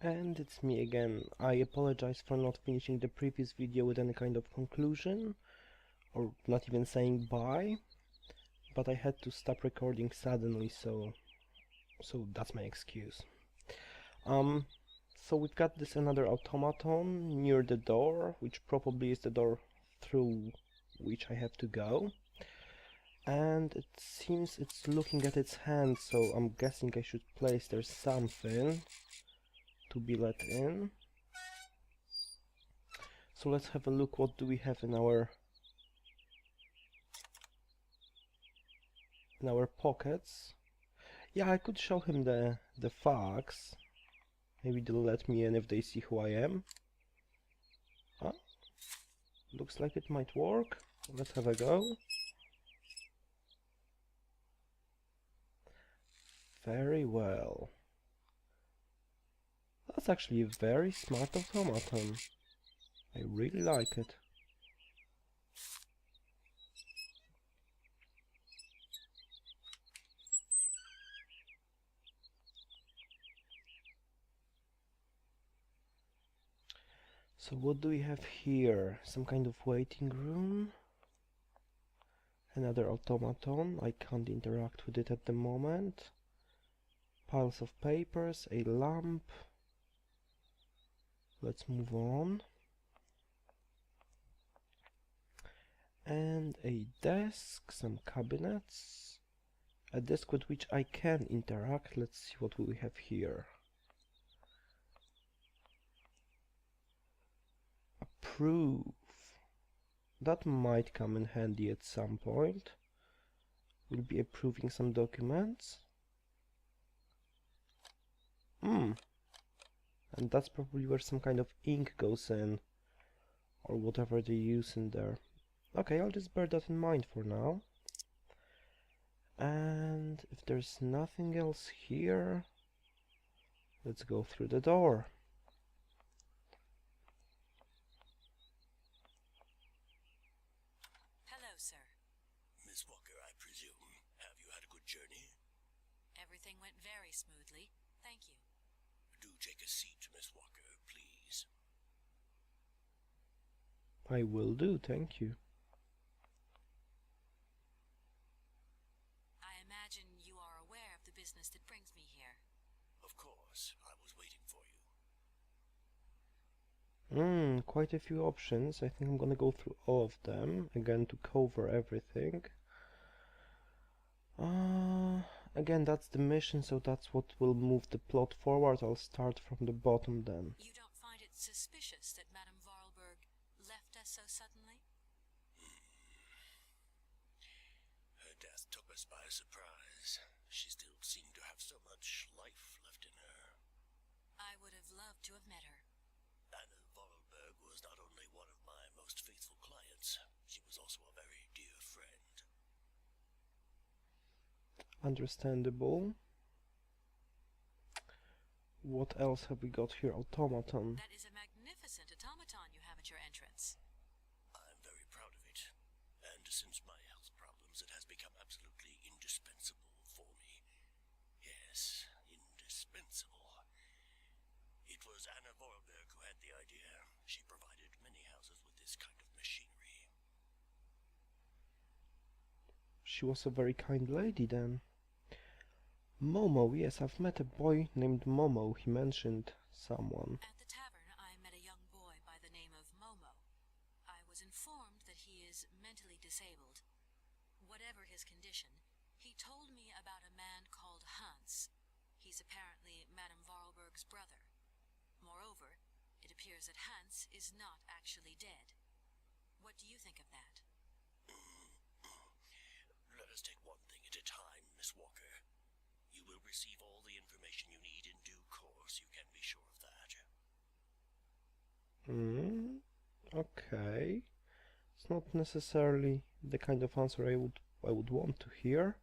And it's me again. I apologize for not finishing the previous video with any kind of conclusion, or not even saying bye, but I had to stop recording suddenly, so that's my excuse. So we've got this another automaton near the door, which probably is the door through which I have to go. And it seems it's looking at its hand, so I'm guessing I should place there something to be let in. So let's have a look, what do we have in our pockets. Yeah, I could show him the facts. Maybe they'll let me in if they see who I am. Huh? Looks like it might work. Let's have a go. Very well. That's actually a very smart automaton. I really like it. So what do we have here? Some kind of waiting room. Another automaton. I can't interact with it at the moment. Piles of papers, a lamp. Let's move on. And a desk, some cabinets. A desk with which I can interact. Let's see what we have here. Approve. That might come in handy at some point. We'll be approving some documents. And that's probably where some kind of ink goes in, or whatever they use in there. Okay, I'll just bear that in mind for now. And if there's nothing else here, let's go through the door. Hello, sir. Miss Walker, I presume. Have you had a good journey? Everything went very smoothly. Thank you. Do take a seat, Miss Walker, please. I will do, thank you. I imagine you are aware of the business that brings me here. Of course, I was waiting for you. Quite a few options. I think I'm gonna go through all of them, again, to cover everything. Again, that's the mission, so that's what will move the plot forward. I'll start from the bottom then. You don't find it suspicious that Madame Voralberg left us so suddenly? Her death took us by surprise. She still seemed to have so much life left in her. I would have loved to have met her. Anna Voralberg was not only one of my most faithful clients, she was also a very dear friend. Understandable. What else have we got here? Automaton. That is a magnificent automaton you have at your entrance. I'm very proud of it, and since my health problems, it has become absolutely indispensable for me. Yes, indispensable. It was Anna Voralberg who had the idea. She provided many houses with this kind of machinery. She was a very kind lady then. Momo, yes, I've met a boy named Momo. He mentioned someone. At the tavern, I met a young boy by the name of Momo. I was informed that he is mentally disabled. Whatever his condition, he told me about a man called Hans. He's apparently Madame Voralberg's brother. Moreover, it appears that Hans is not actually dead. What do you think of that? Let us take one thing at a time, Miss Walker. You will receive all the information you need in due course, you can be sure of that. Okay. It's not necessarily the kind of answer I would want to hear.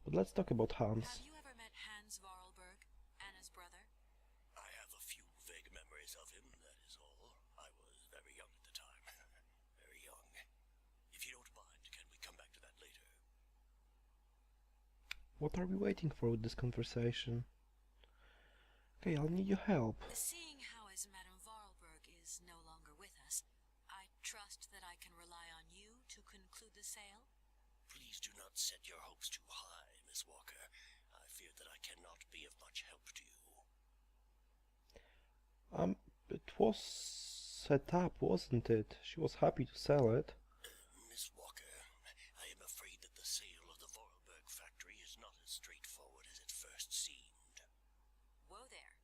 But let's talk about Hans. Have you ever met Hans Voralberg, Anna's brother? I have a few vague memories of him, that is all. I was very young at the time. Very young. If you don't mind, can we come back to that later? What are we waiting for with this conversation? Okay, I'll need your help. Seeing how as Madame Voralberg is no longer with us, I trust that I can rely on you to conclude the sale? Please do not set your hopes too high, Miss Walker. I fear that I cannot be of much help to you. It was set up, wasn't it? She was happy to sell it. Miss Walker, I am afraid that the sale of the Voralberg factory is not as straightforward as it first seemed. Whoa there.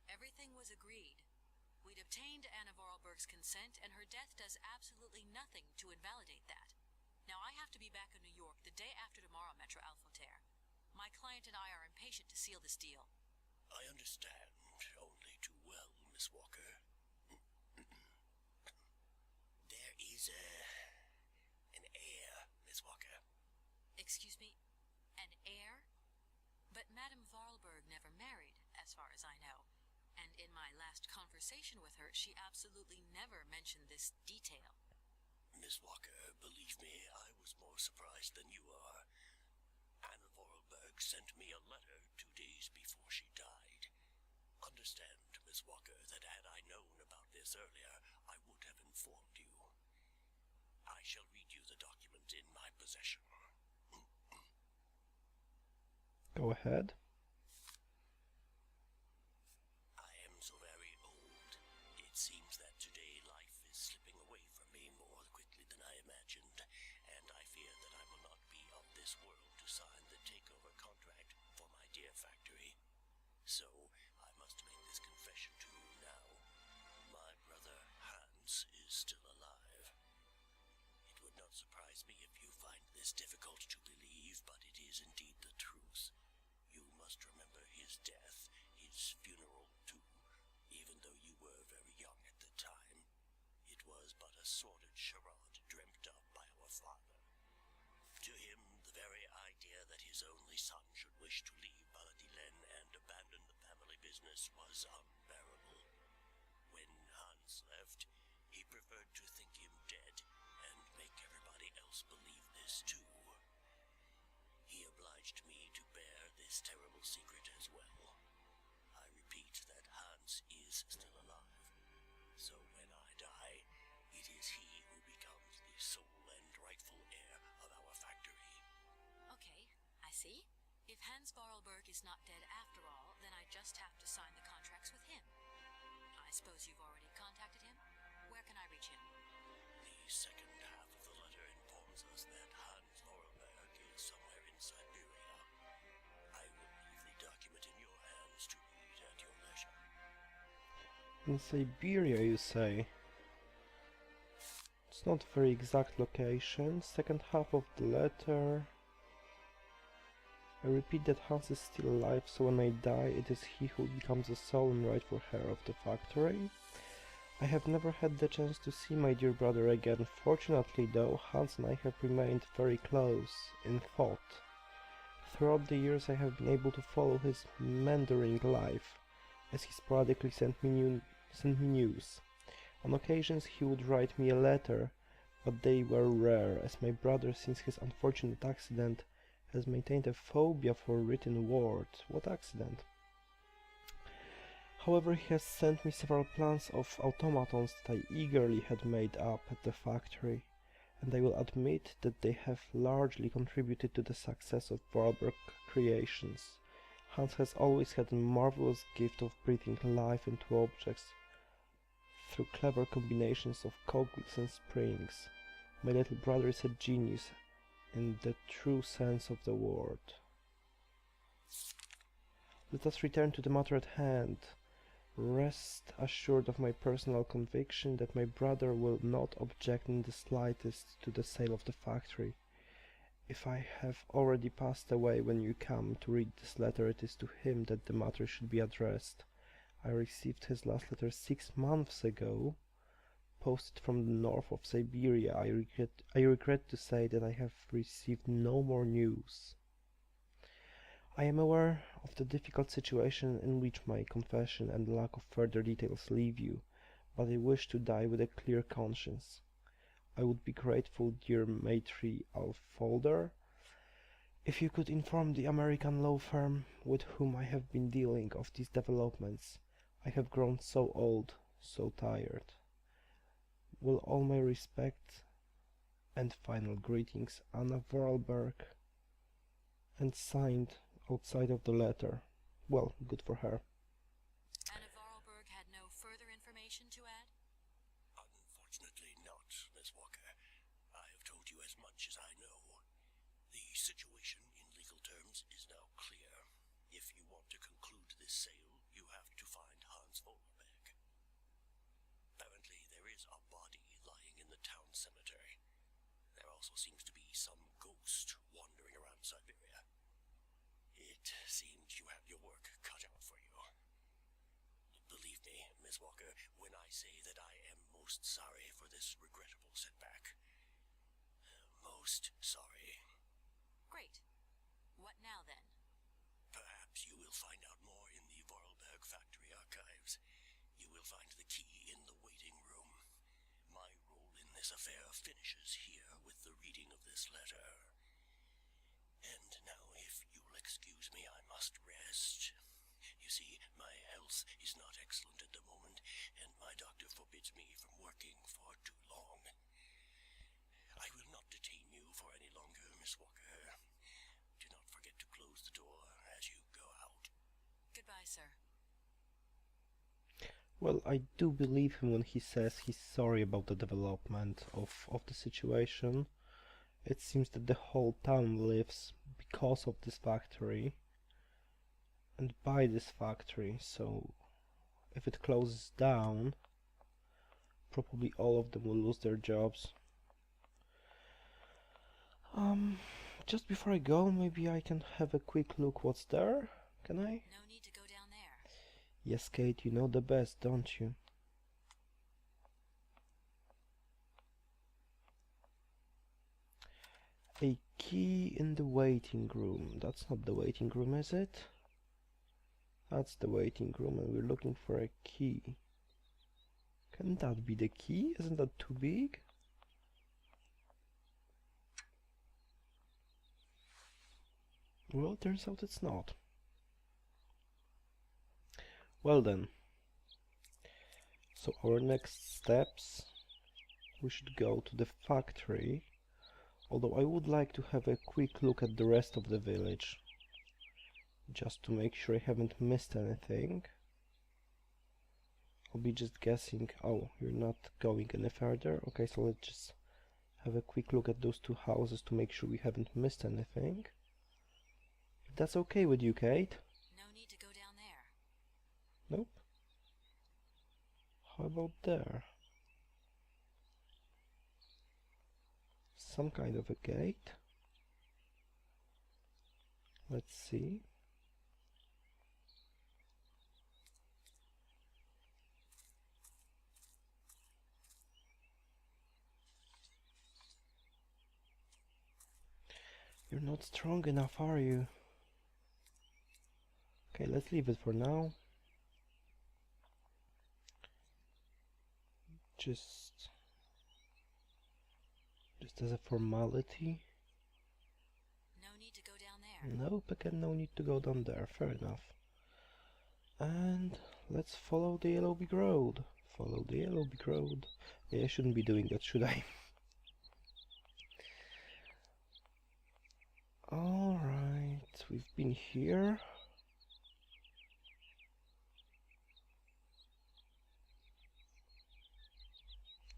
Everything was agreed. We'd obtained Anna Voralberg's consent, and her death does absolutely nothing to invalidate that. Now I have to be back in New York the day after tomorrow, Maître Alfotaire. My client and I are impatient to seal this deal. I understand only too well, Miss Walker. There is an heir, Miss Walker. Excuse me? An heir? But Madame Voralberg never married, as far as I know. And in my last conversation with her, she absolutely never mentioned this detail. Miss Walker, believe me, I was more surprised than you are. Anna Voralberg sent me a letter 2 days before she died. Understand, Miss Walker, that had I known about this earlier, I would have informed you. I shall read you the document in my possession. Go ahead. I am so very old. It seems that today life is slipping away from me more quickly than I imagined, and I fear that I will not be of this world to sign the takeover contract for my dear factory. So, I must make this confession to you now. My brother Hans is still alive. It would not surprise me if you find this difficult to believe, but it is indeed the truth. You must remember his death, his funeral too, even though you were very young at the time. It was but a sordid charade dreamt up by our father. To him, the very idea that his only son should wish to leave Valadilane and abandon the family business was unbearable. When Hans left, he preferred to think him dead and make everybody else believe this too. He obliged me to bear this terrible secret as well. I repeat that Hans is still alive. So when I die, it is he who becomes the sole and rightful heir of our factory. Okay, I see. If Hans Voralberg is not dead after all, then I just have to sign the contracts with him. I suppose you've already contacted him? Where can I reach him? The second half of the letter informs us that Hans Voralberg is somewhere in Syberia. I will leave the document in your hands to read at your leisure. In Syberia, you say? It's not a very exact location. Second half of the letter. I repeat that Hans is still alive, so when I die, it is he who becomes the sole and rightful heir of the factory. I have never had the chance to see my dear brother again. Fortunately, though, Hans and I have remained very close in thought. Throughout the years, I have been able to follow his meandering life, as he sporadically sent me news. On occasions, he would write me a letter, but they were rare, as my brother, since his unfortunate accident, has maintained a phobia for written words. What accident? However, he has sent me several plans of automatons that I eagerly had made up at the factory, and I will admit that they have largely contributed to the success of Voralberg creations. Hans has always had a marvelous gift of breathing life into objects through clever combinations of cogwheels and springs. My little brother is a genius in the true sense of the word. Let us return to the matter at hand. Rest assured of my personal conviction that my brother will not object in the slightest to the sale of the factory. If I have already passed away when you come to read this letter, it is to him that the matter should be addressed. I received his last letter 6 months ago, posted from the north of Syberia. I regret to say that I have received no more news. I am aware of the difficult situation in which my confession and the lack of further details leave you, but I wish to die with a clear conscience. I would be grateful, dear Maître Alfolder, If you could inform the American law firm with whom I have been dealing of these developments, I have grown so old, so tired. Will all my respect and final greetings, Anna Voralberg, and signed outside of the letter. Well, good for her. Anna Voralberg had no further information to add? Unfortunately not, Miss Walker. I have told you as much as I know. The situation, in legal terms, is now clear. If you want to conclude this sale, you have to find Hans Voralberg. Apparently, there is a body lying in the town cemetery. There also seems to be some ghost wandering around Syberia. It seems you have your work cut out for you. Believe me, Miss Walker, when I say that I am most sorry for this regrettable setback. Most sorry. Great. What now, then? Perhaps you will find out more in the Voralberg factory archives. You will find the key in the waiting room. My role in this affair finishes here with the reading of this letter. And now, if you'll excuse me, I must rest. You see, my health is not excellent at the moment, and my doctor forbids me from working for too long. I will not detain you for any longer, Miss Walker. Do not forget to close the door as you go out. Goodbye, sir. Well, I do believe him when he says he's sorry about the development of the situation. It seems that the whole town lives because of this factory and by this factory, so if it closes down, probably all of them will lose their jobs. Just before I go, maybe I can have a quick look what's there, can I? No need to go down there. Yes, Kate, you know the best, don't you? A key in the waiting room. That's not the waiting room, is it? That's the waiting room, and we're looking for a key. Can that be the key? Isn't that too big? Well, turns out it's not. Well then. So our next steps, we should go to the factory. Although I would like to have a quick look at the rest of the village, just to make sure I haven't missed anything. I'll be just guessing. Oh, you're not going any further. Okay, so let's just have a quick look at those two houses to make sure we haven't missed anything. If that's okay with you, Kate? No need to go down there. Nope. How about there? Some kind of a gate. Let's see. You're not strong enough, are you? Okay, let's leave it for now. Just as a formality. No need to go down there. Nope, again, no need to go down there. Fair enough. And let's follow the yellow brick road. Follow the yellow brick road. Yeah, I shouldn't be doing that, should I? Alright, we've been here.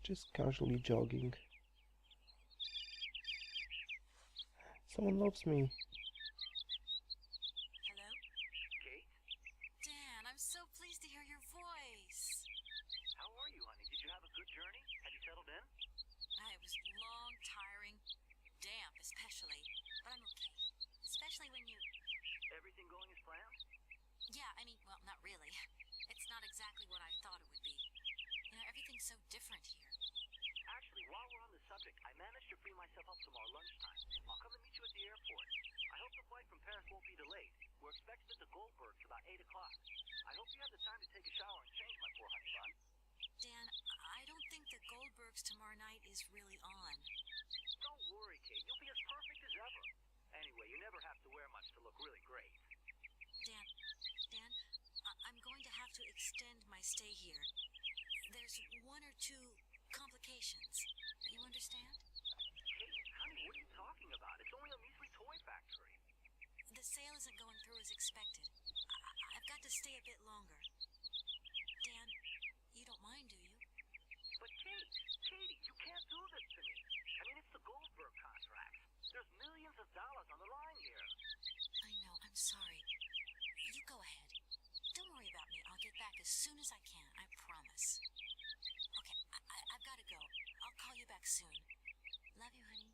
Just casually jogging. Someone loves me. Hello? Kate? Dan, I'm so pleased to hear your voice. How are you, honey? Did you have a good journey? Have you settled in? It was long, tiring, damp especially, but I'm okay. Especially when you... Everything going as planned? Yeah, I mean, well, not really. It's not exactly what I thought it would be. You know, everything's so different here. Actually, while we're on the subject, I managed to free myself up some more lunchtime. I'll come and meet you at the airport. I hope the flight from Paris won't be delayed. We're expected at the Goldbergs about 8 o'clock. I hope you have the time to take a shower and change, my poor honey bun. Dan, I don't think the Goldbergs tomorrow night is really on. Don't worry, Kate. You'll be as perfect as ever. Anyway, you never have extend my stay here. There's one or two complications. You understand? Kate, honey, what are you talking about? It's only a measly toy factory. The sale isn't going through as expected. I've got to stay a bit longer. Dan, you don't mind, do you? But Katie, you can't do this to me. I mean, it's the Goldberg contract. There's millions of dollars on the line here. I know, I'm sorry. You go ahead. Don't worry about me. I'll get back as soon as I can, I promise. Okay, I've got to go. I'll call you back soon. Love you, honey.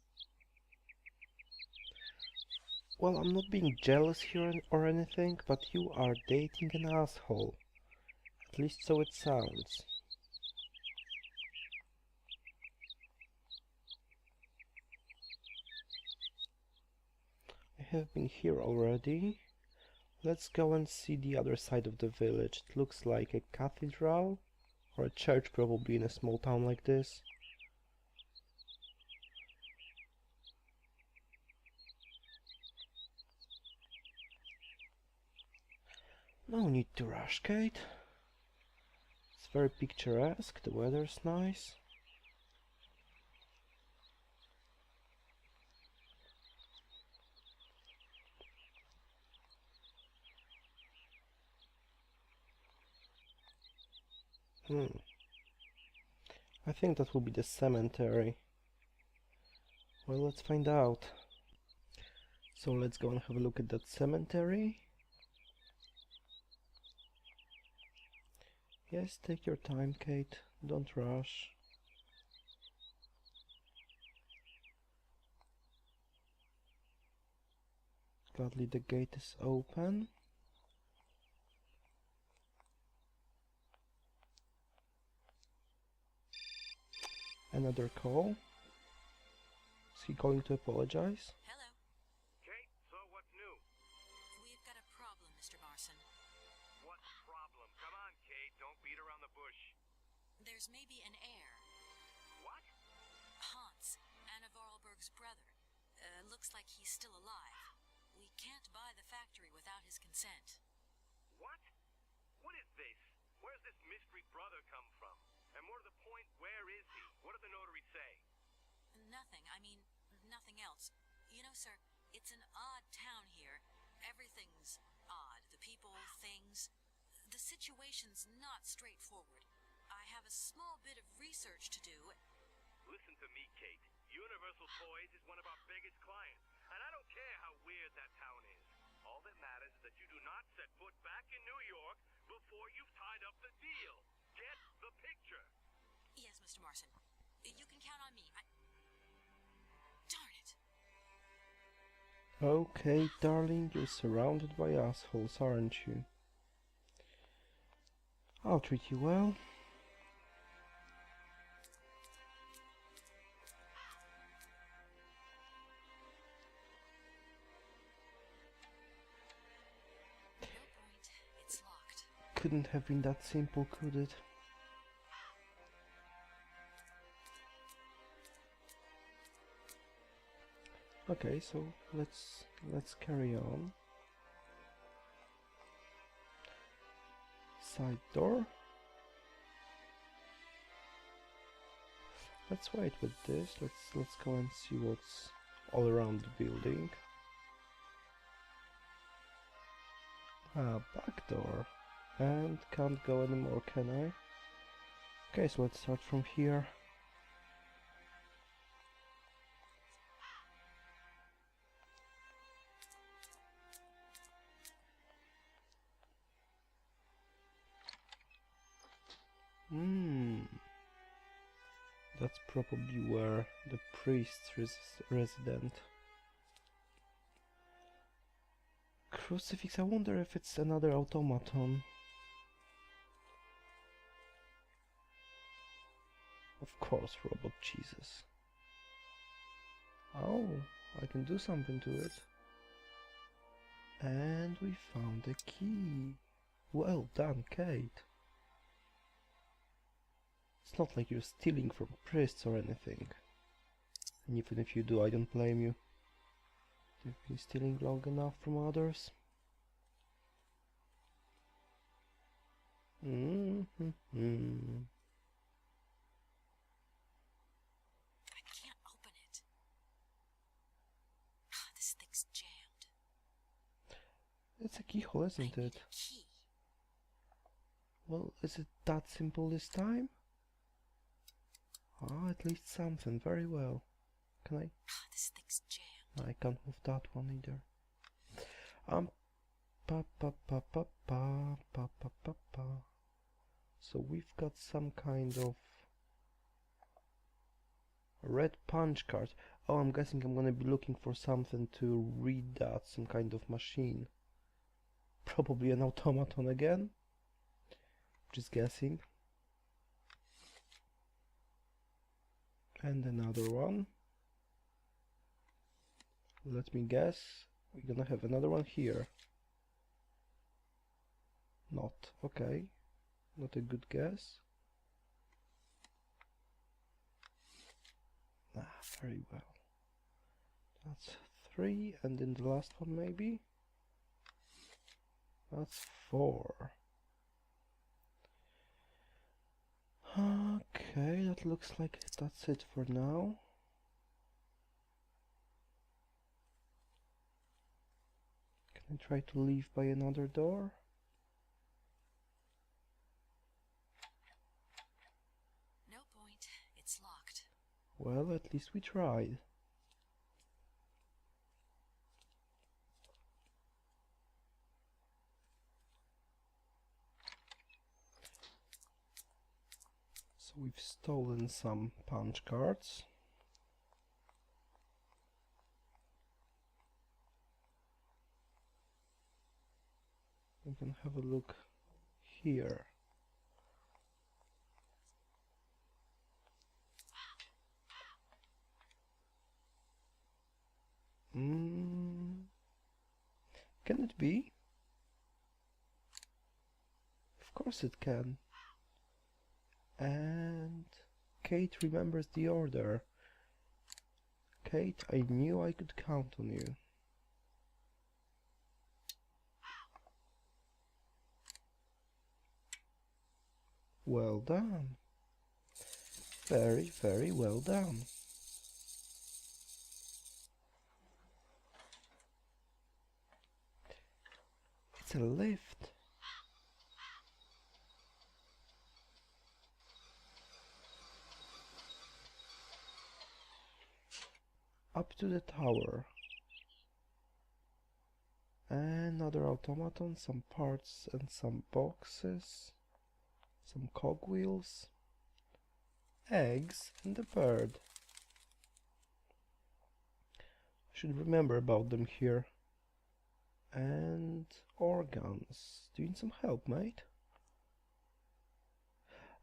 Well, I'm not being jealous here or anything, but you are dating an asshole. At least so it sounds. I have been here already. Let's go and see the other side of the village. It looks like a cathedral or a church, probably, in a small town like this. No need to rush, Kate. It's very picturesque, the weather's nice. I think that will be the cemetery. Well, let's find out. So let's go and have a look at that cemetery. Yes, take your time, Kate. Don't rush. Gladly, the gate is open. Another call. Is he calling to apologize? Hello. Kate, so what's new? We've got a problem, Mr. Marson. What problem? Come on, Kate, don't beat around the bush. There's maybe an heir. What? Hans, Anna Voralberg's brother. Looks like he's still alive. We can't buy the factory without his consent. What? What is this? Where's this mystery brother come from? And more to the point, where is he? What did the notary say? Nothing. I mean, nothing else. You know, sir, it's an odd town here. Everything's odd. The people, things. The situation's not straightforward. I have a small bit of research to do. Listen to me, Kate. Universal Toys is one of our biggest clients, and I don't care how weird that town is. All that matters is that you do not set foot back in New York before you've tied up the deal. Get the picture. Yes, Mr. Marson. You can count on me. Darn it. Okay, darling, you're surrounded by assholes, aren't you? I'll treat you well. No point. It's locked. Couldn't have been that simple, could it? Okay, so let's carry on. Side door. Let's wait with this. Let's go and see what's all around the building. Back door. And can't go anymore, can I? Okay, so let's start from here. That's probably where the priest's resident. Crucifix, I wonder if it's another automaton. Of course, robot Jesus. Oh, I can do something to it. And we found a key. Well done, Kate. It's not like you're stealing from priests or anything. And even if you do, I don't blame you. You've been stealing long enough from others. Mm-hmm. I can't open it. This thing's jammed. It's a keyhole, I isn't need it? a key. Well, is it that simple this time? Ah, at least something. Very well. Can I? This thing's jammed. I can't move that one either. Pa pa pa pa pa pa pa pa pa. So we've got some kind of red punch card. Oh, I'm guessing I'm gonna be looking for something to read that, some kind of machine. Probably an automaton again. Just guessing. And another one. Let me guess. We're gonna have another one here. Not. Okay. Not a good guess. Ah, very well. That's 3, and then the last one maybe? That's 4. Okay, that looks like that's it for now. Can I try to leave by another door? No point. It's locked. Well, at least we tried. So we've stolen some punch cards. We can have a look here. Can it be? Of course it can. And Kate remembers the order. Kate, I knew I could count on you. Well done. Very, very well done. It's a lift. Up to the tower. Another automaton, some parts and some boxes. Some cogwheels. Eggs and a bird. I should remember about them here. And organs. Do you need some help, mate?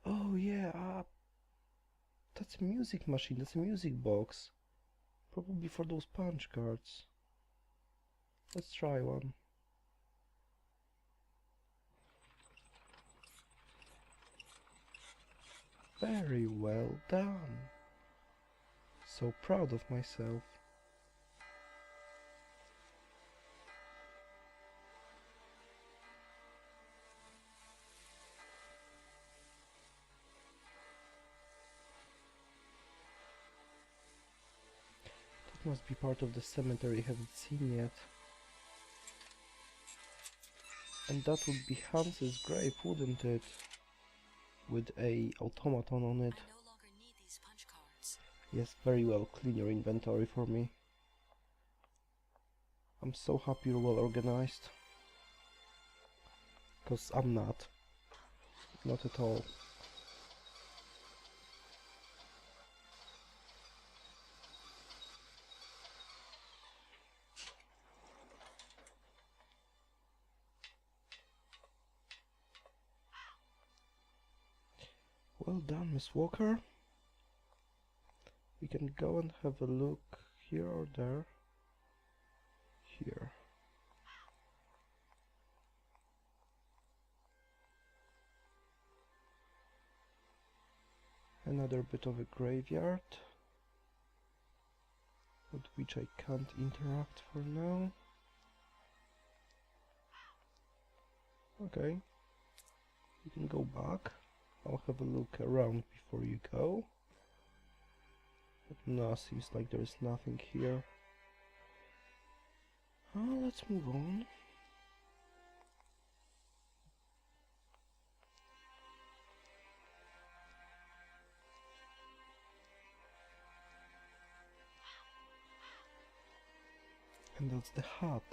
Oh yeah, that's a music machine, that's a music box. Probably for those punch cards. Let's try one. Very well done. So proud of myself. That must be part of the cemetery I haven't seen yet. And that would be Hans's grave, wouldn't it? With a automaton on it. I no longer need these punch cards. Yes, very well. Clean your inventory for me. I'm so happy you're well organized. Because I'm not. Not at all. Well done, Miss Walker. We can go and have a look here or there. Here. Another bit of a graveyard, with which I can't interact for now. Okay. We can go back. I'll have a look around before you go. But no, seems like there is nothing here. Let's move on. And that's the hut.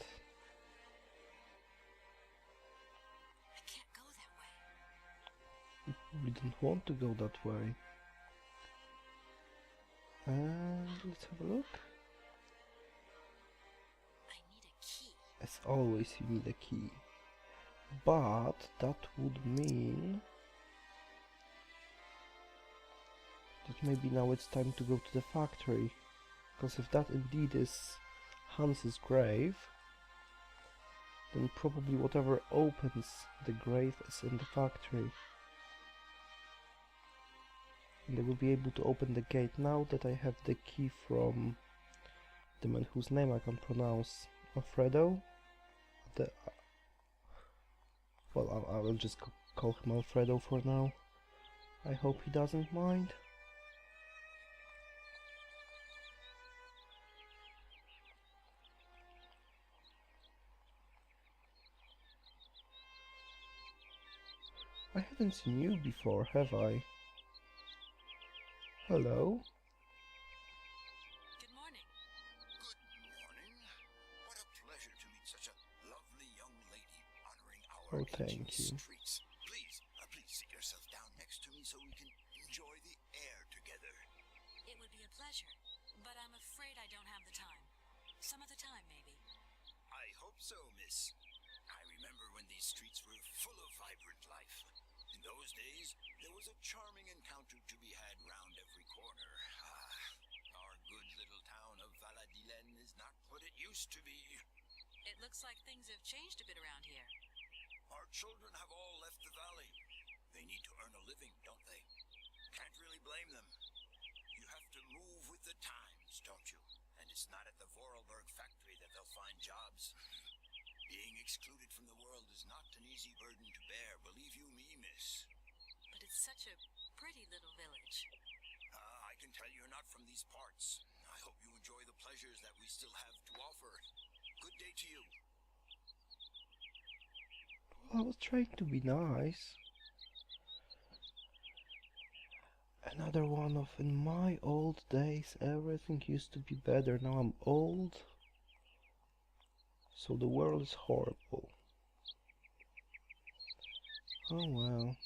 I can't go that way. We don't want to go that way. And let's have a look. I need a key. As always, you need a key. But that would mean that maybe now it's time to go to the factory. Because if that indeed is Hans's grave, then probably whatever opens the grave is in the factory. And I will be able to open the gate now that I have the key from the man whose name I can't pronounce. Alfredo? Well, I will just call him Alfredo for now. I hope he doesn't mind. I haven't seen you before, have I? Hello? Good morning. Good morning. What a pleasure to meet such a lovely young lady honoring our Oh, ancient thank you. streets. Please sit yourself down next to me so we can enjoy the air together. It would be a pleasure, but I'm afraid I don't have the time. Some other time, maybe. I hope so, miss. I remember when these streets were full of vibrant life. In those days, there was a charming encounter to be had round every corner. Our good little town of Valadilane is not what it used to be. It looks like things have changed a bit around here. Our children have all left the valley. They need to earn a living, don't they? Can't really blame them. You have to move with the times, don't you? And it's not at the Voralberg factory that they'll find jobs. Being excluded from the world is not an easy burden to bear, believe you me, miss. But it's such a pretty little village. I can tell you're not from these parts. I hope you enjoy the pleasures that we still have to offer. Good day to you. Well, I was trying to be nice. Another one of in my old days everything used to be better. Now I'm old, so the world is horrible. Oh well,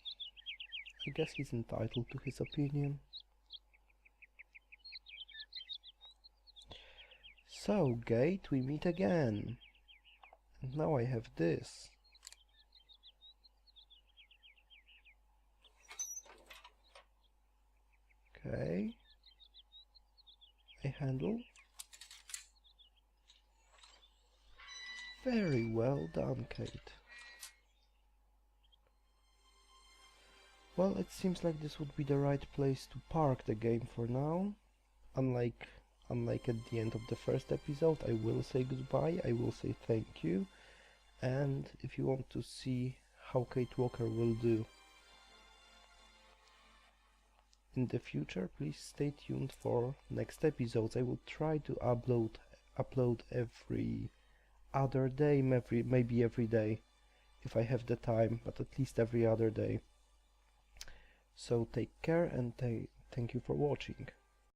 I guess he's entitled to his opinion. So, gate, we meet again. And now I have this. Okay. A handle. Very well done, Kate. Well, it seems like this would be the right place to park the game for now. Unlike at the end of the first episode, I will say goodbye, I will say thank you. And if you want to see how Kate Walker will do in the future, please stay tuned for next episodes. I will try to upload every other day, maybe every day if I have the time, but at least every other day. So take care and thank you for watching.